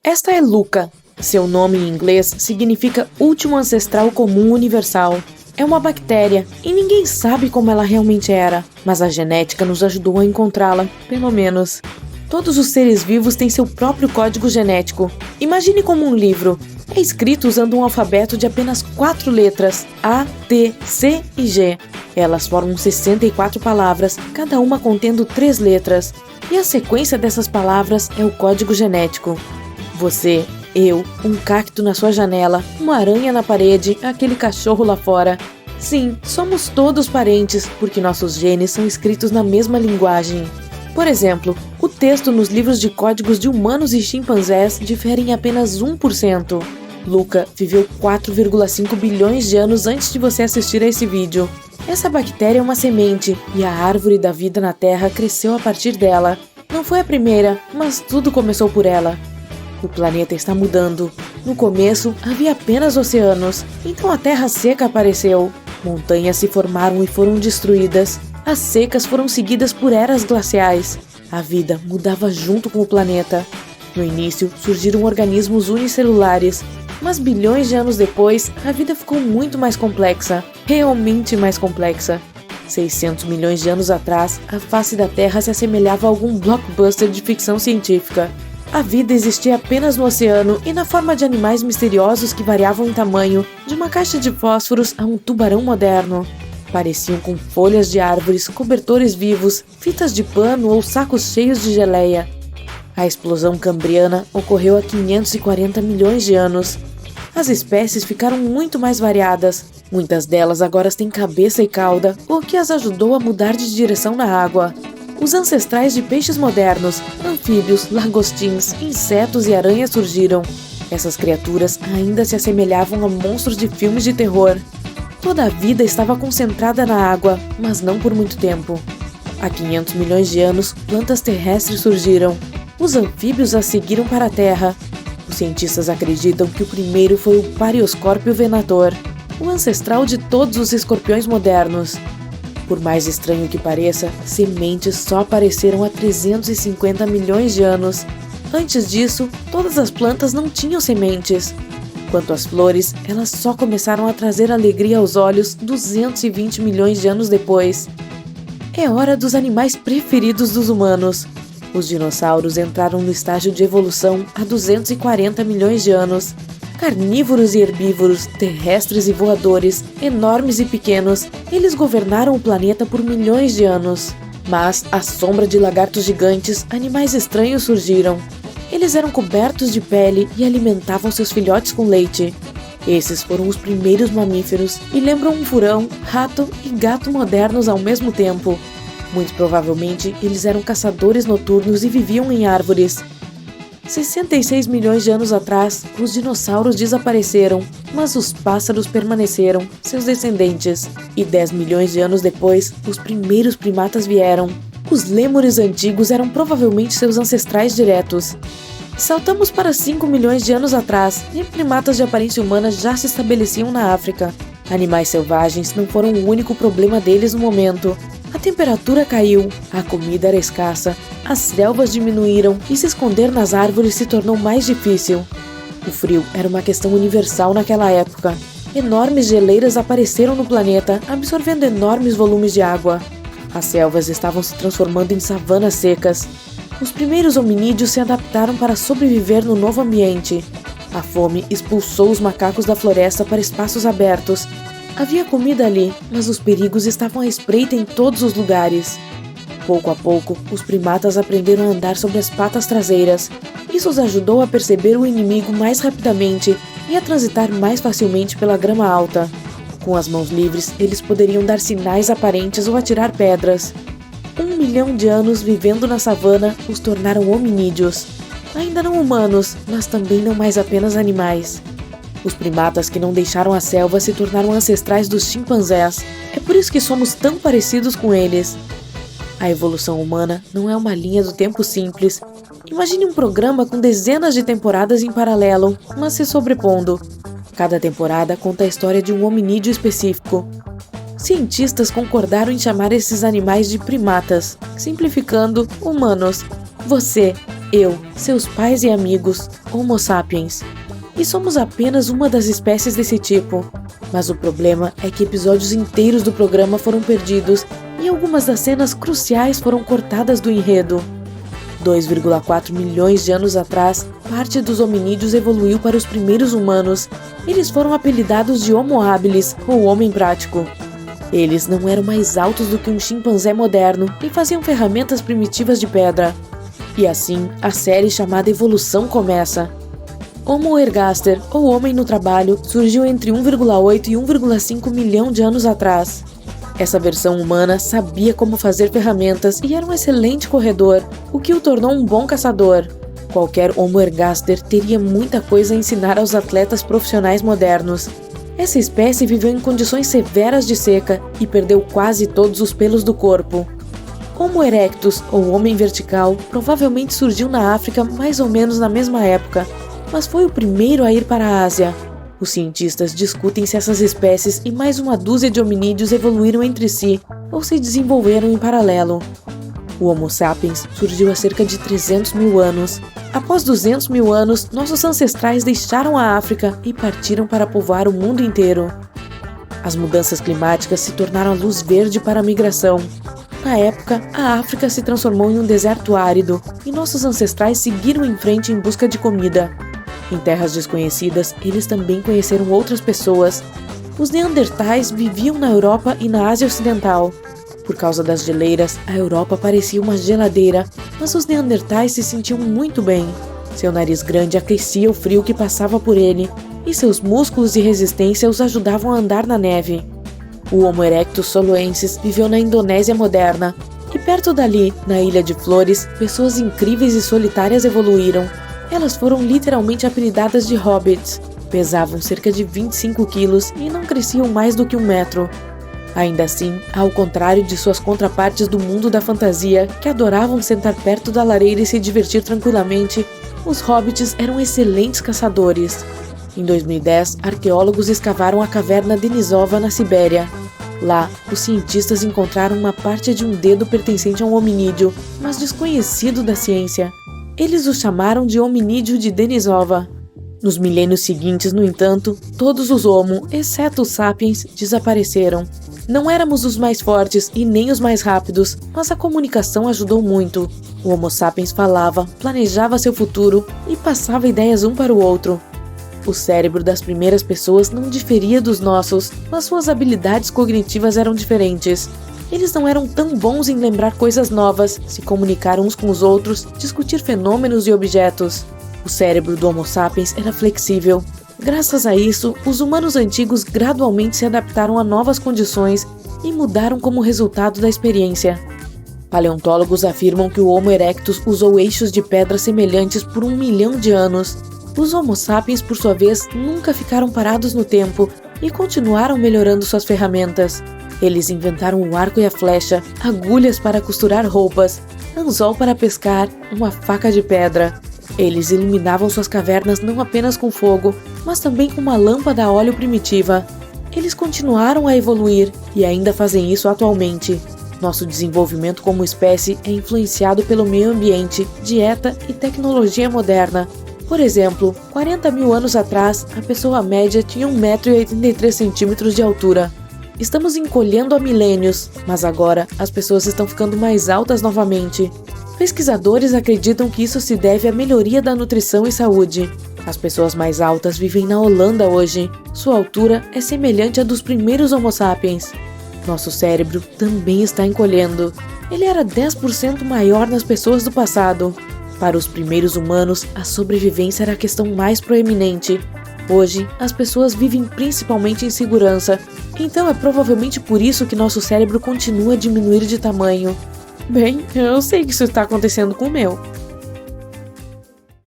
Esta é Luca. Seu nome em inglês significa último ancestral comum universal. É uma bactéria e ninguém sabe como ela realmente era, mas a genética nos ajudou a encontrá-la, pelo menos. Todos os seres vivos têm seu próprio código genético. Imagine como um livro. É escrito usando um alfabeto de apenas 4 letras, A, T, C e G. Elas formam 64 palavras, cada uma contendo 3 letras. E a sequência dessas palavras é o código genético. Você, eu, um cacto na sua janela, uma aranha na parede, aquele cachorro lá fora. Sim, somos todos parentes, porque nossos genes são escritos na mesma linguagem. Por exemplo, o texto nos livros de códigos de humanos e chimpanzés difere em apenas 1%. Luca viveu 4,5 bilhões de anos antes de você assistir a esse vídeo. Essa bactéria é uma semente, e a árvore da vida na Terra cresceu a partir dela. Não foi a primeira, mas tudo começou por ela. O planeta está mudando. No começo, havia apenas oceanos, então a terra seca apareceu. Montanhas se formaram e foram destruídas. As secas foram seguidas por eras glaciais. A vida mudava junto com o planeta. No início, surgiram organismos unicelulares, mas bilhões de anos depois, a vida ficou muito mais complexa, realmente mais complexa. 600 milhões de anos atrás, a face da Terra se assemelhava a algum blockbuster de ficção científica. A vida existia apenas no oceano e na forma de animais misteriosos que variavam em tamanho, de uma caixa de fósforos a um tubarão moderno. Pareciam com folhas de árvores, cobertores vivos, fitas de pano ou sacos cheios de geleia. A explosão cambriana ocorreu há 540 milhões de anos. As espécies ficaram muito mais variadas. Muitas delas agora têm cabeça e cauda, o que as ajudou a mudar de direção na água. Os ancestrais de peixes modernos, anfíbios, lagostins, insetos e aranhas surgiram. Essas criaturas ainda se assemelhavam a monstros de filmes de terror. Toda a vida estava concentrada na água, mas não por muito tempo. Há 500 milhões de anos, plantas terrestres surgiram. Os anfíbios as seguiram para a Terra. Os cientistas acreditam que o primeiro foi o Parioscórpio venator, o ancestral de todos os escorpiões modernos. Por mais estranho que pareça, sementes só apareceram há 350 milhões de anos. Antes disso, todas as plantas não tinham sementes. Quanto às flores, elas só começaram a trazer alegria aos olhos 220 milhões de anos depois. É hora dos animais preferidos dos humanos. Os dinossauros entraram no estágio de evolução há 240 milhões de anos. Carnívoros e herbívoros, terrestres e voadores, enormes e pequenos, eles governaram o planeta por milhões de anos. Mas, à sombra de lagartos gigantes, animais estranhos surgiram. Eles eram cobertos de pele e alimentavam seus filhotes com leite. Esses foram os primeiros mamíferos e lembram um furão, rato e gato modernos ao mesmo tempo. Muito provavelmente, eles eram caçadores noturnos e viviam em árvores. 66 milhões de anos atrás, os dinossauros desapareceram, mas os pássaros permaneceram, seus descendentes. E 10 milhões de anos depois, os primeiros primatas vieram. Os lêmures antigos eram provavelmente seus ancestrais diretos. Saltamos para 5 milhões de anos atrás, e primatas de aparência humana já se estabeleciam na África. Animais selvagens não foram o único problema deles no momento. A temperatura caiu, a comida era escassa, as selvas diminuíram e se esconder nas árvores se tornou mais difícil. O frio era uma questão universal naquela época. Enormes geleiras apareceram no planeta, absorvendo enormes volumes de água. As selvas estavam se transformando em savanas secas. Os primeiros hominídeos se adaptaram para sobreviver no novo ambiente. A fome expulsou os macacos da floresta para espaços abertos. Havia comida ali, mas os perigos estavam à espreita em todos os lugares. Pouco a pouco, os primatas aprenderam a andar sobre as patas traseiras. Isso os ajudou a perceber o inimigo mais rapidamente e a transitar mais facilmente pela grama alta. Com as mãos livres, eles poderiam dar sinais aparentes ou atirar pedras. 1 milhão de anos vivendo na savana os tornaram hominídeos. Ainda não humanos, mas também não mais apenas animais. Os primatas que não deixaram a selva se tornaram ancestrais dos chimpanzés. É por isso que somos tão parecidos com eles. A evolução humana não é uma linha do tempo simples. Imagine um programa com dezenas de temporadas em paralelo, mas se sobrepondo. Cada temporada conta a história de um hominídeo específico. Cientistas concordaram em chamar esses animais de primatas, simplificando, humanos. Você, Eu, seus pais e amigos, Homo sapiens. E somos apenas uma das espécies desse tipo. Mas o problema é que episódios inteiros do programa foram perdidos e algumas das cenas cruciais foram cortadas do enredo. 2,4 milhões de anos atrás, parte dos hominídeos evoluiu para os primeiros humanos. Eles foram apelidados de Homo habilis, ou Homem Prático. Eles não eram mais altos do que um chimpanzé moderno e faziam ferramentas primitivas de pedra. E assim, a série chamada Evolução começa. Homo ergaster, ou Homem no Trabalho, surgiu entre 1,8 e 1,5 milhão de anos atrás. Essa versão humana sabia como fazer ferramentas e era um excelente corredor, o que o tornou um bom caçador. Qualquer Homo ergaster teria muita coisa a ensinar aos atletas profissionais modernos. Essa espécie viveu em condições severas de seca e perdeu quase todos os pelos do corpo. Homo erectus, ou Homem Vertical, provavelmente surgiu na África mais ou menos na mesma época, mas foi o primeiro a ir para a Ásia. Os cientistas discutem se essas espécies e mais uma dúzia de hominídeos evoluíram entre si ou se desenvolveram em paralelo. O Homo sapiens surgiu há cerca de 300 mil anos. Após 200 mil anos, nossos ancestrais deixaram a África e partiram para povoar o mundo inteiro. As mudanças climáticas se tornaram a luz verde para a migração. Na época, a África se transformou em um deserto árido e nossos ancestrais seguiram em frente em busca de comida. Em terras desconhecidas, eles também conheceram outras pessoas. Os neandertais viviam na Europa e na Ásia Ocidental. Por causa das geleiras, a Europa parecia uma geladeira, mas os neandertais se sentiam muito bem. Seu nariz grande aquecia o frio que passava por ele, e seus músculos e resistência os ajudavam a andar na neve. O Homo erectus soloensis viveu na Indonésia moderna, e perto dali, na Ilha de Flores, pessoas incríveis e solitárias evoluíram. Elas foram literalmente apelidadas de hobbits. Pesavam cerca de 25 quilos e não cresciam mais do que 1 metro. Ainda assim, ao contrário de suas contrapartes do mundo da fantasia, que adoravam sentar perto da lareira e se divertir tranquilamente, os hobbits eram excelentes caçadores. Em 2010, arqueólogos escavaram a caverna Denisova na Sibéria. Lá, os cientistas encontraram uma parte de um dedo pertencente a um hominídeo, mas desconhecido da ciência. Eles o chamaram de hominídeo de Denisova. Nos milênios seguintes, no entanto, todos os Homo, exceto os sapiens, desapareceram. Não éramos os mais fortes e nem os mais rápidos, mas a comunicação ajudou muito. O Homo sapiens falava, planejava seu futuro e passava ideias um para o outro. O cérebro das primeiras pessoas não diferia dos nossos, mas suas habilidades cognitivas eram diferentes. Eles não eram tão bons em lembrar coisas novas, se comunicar uns com os outros, discutir fenômenos e objetos. O cérebro do Homo sapiens era flexível. Graças a isso, os humanos antigos gradualmente se adaptaram a novas condições e mudaram como resultado da experiência. Paleontólogos afirmam que o Homo erectus usou eixos de pedra semelhantes por 1 milhão de anos. Os Homo sapiens, por sua vez, nunca ficaram parados no tempo e continuaram melhorando suas ferramentas. Eles inventaram o arco e a flecha, agulhas para costurar roupas, anzol para pescar, uma faca de pedra. Eles iluminavam suas cavernas não apenas com fogo, mas também com uma lâmpada a óleo primitiva. Eles continuaram a evoluir e ainda fazem isso atualmente. Nosso desenvolvimento como espécie é influenciado pelo meio ambiente, dieta e tecnologia moderna. Por exemplo, 40 mil anos atrás, a pessoa média tinha 1,83 m de altura. Estamos encolhendo há milênios, mas agora as pessoas estão ficando mais altas novamente. Pesquisadores acreditam que isso se deve à melhoria da nutrição e saúde. As pessoas mais altas vivem na Holanda hoje. Sua altura é semelhante à dos primeiros Homo sapiens. Nosso cérebro também está encolhendo. Ele era 10% maior nas pessoas do passado. Para os primeiros humanos, a sobrevivência era a questão mais proeminente. Hoje, as pessoas vivem principalmente em segurança, então é provavelmente por isso que nosso cérebro continua a diminuir de tamanho. Bem, eu sei que isso está acontecendo com o meu.